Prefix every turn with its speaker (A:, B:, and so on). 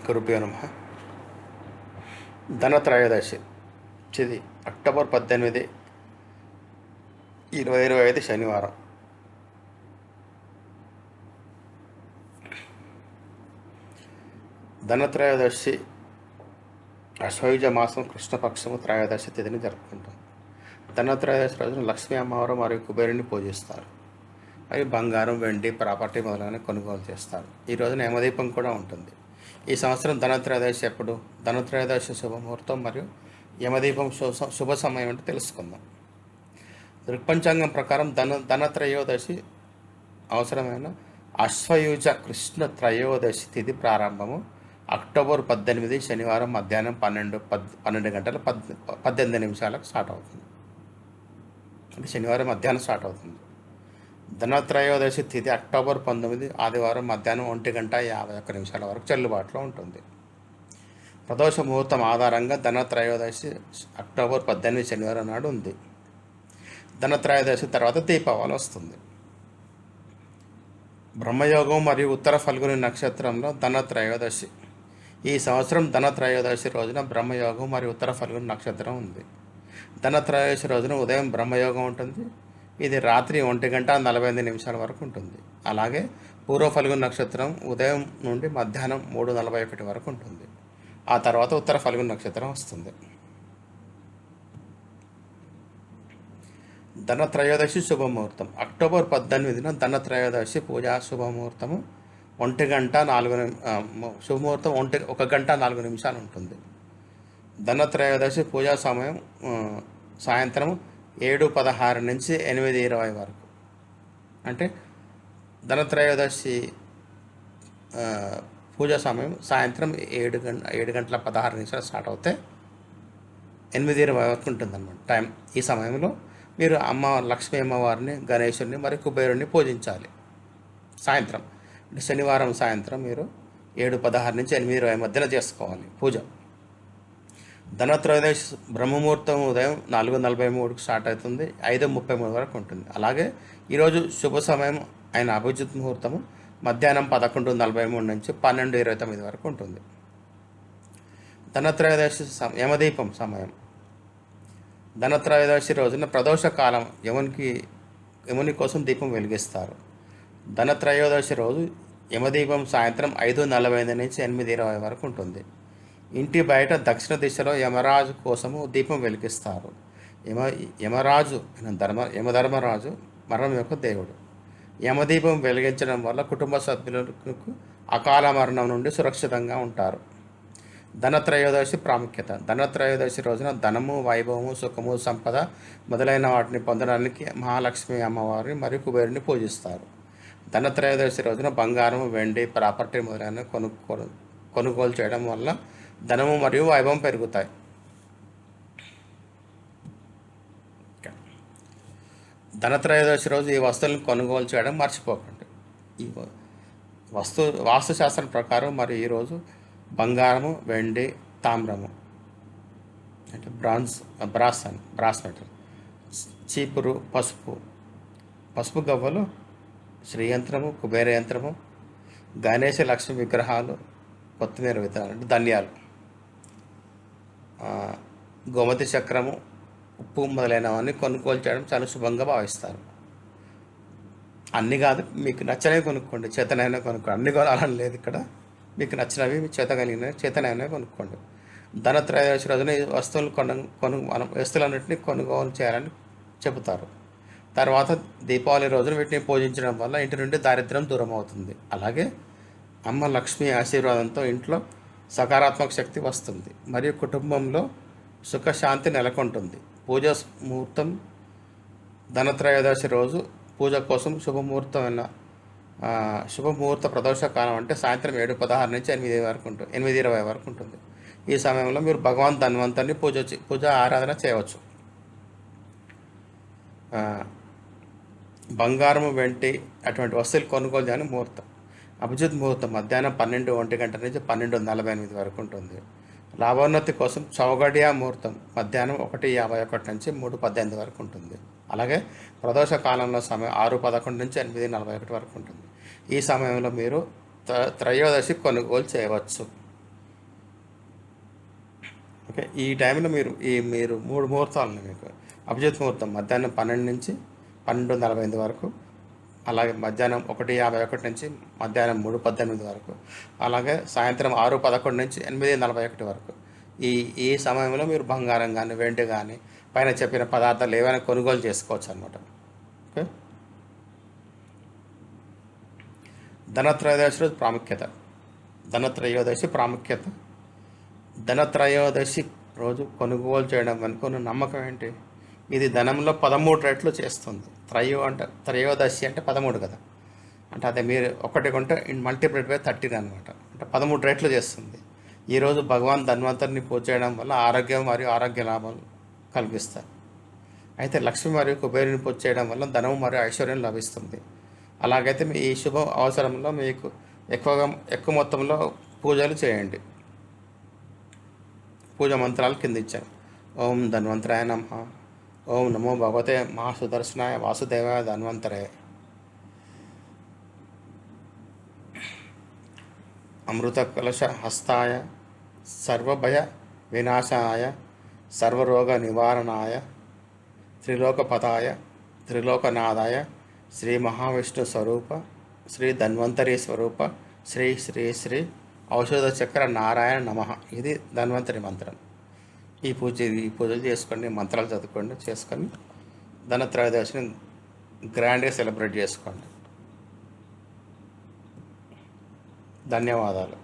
A: గురుభ్యో నమః. ధనత్రయోదశి తిథి అక్టోబర్ 18, 2025 శనివారం. ధనత్రయోదశి అశ్వయుజ మాసం కృష్ణపక్షము త్రయోదశి తిథిని జరుపుకుంటాం. ధనత్రయోదశి రోజున లక్ష్మీ అమ్మవారు మరియు కుబేరుని పూజిస్తారు. అవి బంగారం, వెండి, ప్రాపర్టీ మొదలైన కొనుగోలు చేస్తారు. ఈ రోజున యమదీపం కూడా ఉంటుంది. ఈ సంవత్సరం ధనత్రయోదశి ఎప్పుడు? ధనత్రయోదశి శుభముహూర్తం మరియు యమదీపం శుభ సమయం అంటే తెలుసుకుందాం. దృక్పంచాంగం ప్రకారం ధనత్రయోదశి అవసరమైన అశ్వయుజ కృష్ణ త్రయోదశి తిథి ప్రారంభము అక్టోబర్ 18 శనివారం మధ్యాహ్నం 12 గంటల 18 నిమిషాలకు స్టార్ట్ అవుతుంది. అంటే శనివారం మధ్యాహ్నం స్టార్ట్ అవుతుంది. ధనత్రయోదశి తిథి అక్టోబర్ 19 ఆదివారం మధ్యాహ్నం 1:51 వరకు చెల్లుబాటులో ఉంటుంది. ప్రదోష ముహూర్తం ఆధారంగా ధనత్రయోదశి అక్టోబర్ 18 శనివారం నాడు ఉంది. ధనత్రయోదశి తర్వాత దీపావళి వస్తుంది. బ్రహ్మయోగం మరియు ఉత్తర ఫల్గుని నక్షత్రంలో ధనత్రయోదశి. ఈ సంవత్సరం ధనత్రయోదశి రోజున బ్రహ్మయోగం మరియు ఉత్తర ఫల్గుని నక్షత్రం ఉంది. ధనత్రయోదశి రోజున ఉదయం బ్రహ్మయోగం ఉంటుంది. ఇది రాత్రి 1:45 వరకు ఉంటుంది. అలాగే పూర్వ ఫల్గుని నక్షత్రం ఉదయం నుండి మధ్యాహ్నం 3:41 వరకు ఉంటుంది. ఆ తర్వాత ఉత్తర ఫల్గుని నక్షత్రం వస్తుంది. ధనత్రయోదశి శుభముహూర్తం అక్టోబర్ 18న ధనత్రయోదశి పూజా శుభముహూర్తము 1:04 శుభముహూర్తం 1:04 ఉంటుంది. ధనత్రయోదశి పూజా సమయం సాయంత్రం 7:16 నుంచి 8:20 వరకు. అంటే ధనత్రయోదశి పూజా సమయం సాయంత్రం 7:16 స్టార్ట్ అవుతే 8:20 వరకు ఉంటుందన్నమాట టైం. ఈ సమయంలో మీరు లక్ష్మీ అమ్మవారిని, గణేశుడిని మరియు కుబేరుని పూజించాలి. సాయంత్రం అంటే శనివారం సాయంత్రం మీరు 7:16 నుంచి 8:20 మధ్యన చేసుకోవాలి పూజ. ధనత్రయోదశి బ్రహ్మముహూర్తం ఉదయం 4:43కు స్టార్ట్ అవుతుంది, 5:33 వరకు ఉంటుంది. అలాగే ఈరోజు శుభ సమయం అయిన అభిజిత్ ముహూర్తము మధ్యాహ్నం 11:43 నుంచి 12:29 వరకు ఉంటుంది. ధనత్రయోదశి యమదీపం సమయం. ధనత్రయోదశి రోజున ప్రదోష కాలం యముని కోసం దీపం వెలిగిస్తారు. ధనత్రయోదశి రోజు యమదీపం సాయంత్రం 5:45 నుంచి 8:20 వరకు ఉంటుంది. ఇంటి బయట దక్షిణ దిశలో యమరాజు కోసము దీపం వెలిగిస్తారు. యమధర్మరాజు మరణం యొక్క దేవుడు. యమదీపం వెలిగించడం వల్ల కుటుంబ సభ్యులకు అకాల మరణం నుండి సురక్షితంగా ఉంటారు. ధనత్రయోదశి ప్రాముఖ్యత. ధనత్రయోదశి రోజున ధనము, వైభవము, సుఖము, సంపద మొదలైన వాటిని పొందడానికి మహాలక్ష్మి అమ్మవారిని మరియు కుబేరుని పూజిస్తారు. ధనత్రయోదశి రోజున బంగారం, వెండి, ప్రాపర్టీ మొదలైన కొనుగోలు చేయడం వల్ల ధనము మరియు వైభవం పెరుగుతాయి. ధనత్రయోదశి రోజు ఈ వస్తువులను కొనుగోలు చేయడం మర్చిపోకండి. ఈ వాస్తుశాస్త్రం ప్రకారం మరియు ఈరోజు బంగారము, వెండి, తామ్రము అంటే బ్రాస్ మెటల్, చీపురు, పసుపు గవ్వలు, శ్రీయంత్రము, కుబేర యంత్రము, గణేశ లక్ష్మి విగ్రహాలు, కొత్తిమీర విత్తనాలు అంటే ధన్యాలు, గోమతి చక్రము, ఉప్పు మొదలైనవన్నీ కొనుగోలు చేయడం చాలా శుభంగా భావిస్తారు. అన్నీ కాదు, మీకు నచ్చినవి కొనుక్కోండి, చేతనైనా కొనుక్కోండి. అన్ని కొనాలని లేదు ఇక్కడ. మీకు నచ్చినవి, మీ చేతనైనా కొనుక్కోండి. ధనత్రయోదశి రోజున ఈ వస్తువులు వస్తువులన్నింటినీ కొనుగోలు చేయాలని చెబుతారు. తర్వాత దీపావళి రోజున వీటిని పూజించడం వల్ల ఇంటి నుండి దారిద్ర్యం దూరం అవుతుంది. అలాగే అమ్మ లక్ష్మి ఆశీర్వాదంతో ఇంట్లో సకారాత్మక శక్తి వస్తుంది మరియు కుటుంబంలో సుఖశాంతి నెలకొంటుంది. పూజ ముహూర్తం ధనత్రయోదశి రోజు పూజ కోసం శుభముహూర్త ప్రదోష కాలం అంటే సాయంత్రం 7:16 నుంచి 8:20 వరకు ఉంటుంది. ఈ సమయంలో మీరు భగవాన్ ధన్వంతరిని పూజ ఆరాధన చేయవచ్చు. బంగారము, వెండి అటువంటి వస్తువులు కొనుగోలు చేయని ముహూర్తం అభిజిత్ ముహూర్తం మధ్యాహ్నం 1:00 నుంచి 12:48 వరకు ఉంటుంది. లాభోన్నతి కోసం చౌగడియా ముహూర్తం మధ్యాహ్నం 1:51 నుంచి 3:18 వరకు ఉంటుంది. అలాగే ప్రదోష కాలంలో సమయం 6:11 నుంచి 8:41 వరకు ఉంటుంది. ఈ సమయంలో మీరు త్రయోదశి కొనుగోలు చేయవచ్చు. ఓకే. ఈ టైంలో మీరు 3 ముహూర్తాలు ఉన్నాయి మీకు. అభిజిత్ ముహూర్తం మధ్యాహ్నం 12 నుంచి 12:45 వరకు, అలాగే మధ్యాహ్నం 1:51 నుంచి మధ్యాహ్నం 3:18 వరకు, అలాగే సాయంత్రం 6:11 నుంచి 8:41 వరకు. ఈ ఈ సమయంలో మీరు బంగారం కానీ, వెండి కానీ, పైన చెప్పిన పదార్థాలు ఏవైనా కొనుగోలు చేసుకోవచ్చు అనమాట. ఓకే. ధనత్రయోదశి రోజు ప్రాముఖ్యత. ధనత్రయోదశి ప్రాముఖ్యత. ధనత్రయోదశి రోజు కొనుగోలు చేయడం వెనుక ఉన్న నమ్మకం ఏంటి? ఇది ధనంలో 13 రెట్లు చేస్తుంది. త్రయోదశి అంటే 13 కదా. అంటే అదే మీరు ఒకటి కొంటే మల్టిప్లైడ్ బై 13 అనమాట. అంటే 13 రెట్లు చేస్తుంది. ఈరోజు భగవాన్ ధన్వంతరిని పూజ చేయడం వల్ల ఆరోగ్యం మరియు ఆరోగ్య లాభాలు కలిగిస్తాయి. అయితే లక్ష్మి మరియు కుబేరుని పూజ చేయడం వల్ల ధనం మరియు ఐశ్వర్యం లభిస్తుంది. అలాగైతే మీ ఈ శుభ అవసరంలో మీకు ఎక్కువ మొత్తంలో పూజలు చేయండి. పూజ మంత్రాలు కింద ఇచ్చాను. ఓం ధన్వంతరాయ నమః. ఓం నమో భగవతే మహాసుదర్శనాయ వాసుదేవాయ ధన్వంతరే. అమృత కలశ హస్తాయ సర్వభయ వినాశాయ సర్వరోగ నివారణాయ త్రిలోకపతాయ త్రిలోకనాథాయ శ్రీ మహావిష్ణు స్వరూప శ్రీ ధన్వంతరి స్వరూప శ్రీ శ్రీ శ్రీ ఔషధ చక్ర నారాయణ నమః. ఇది ధన్వంతరి మంత్రం. ఈ పూజలు చేసుకోండి, మంత్రాలు చదువుకోండి, చేసుకొని ధనత్రయోదశిని గ్రాండ్గా సెలబ్రేట్ చేసుకోండి. ధన్యవాదాలు.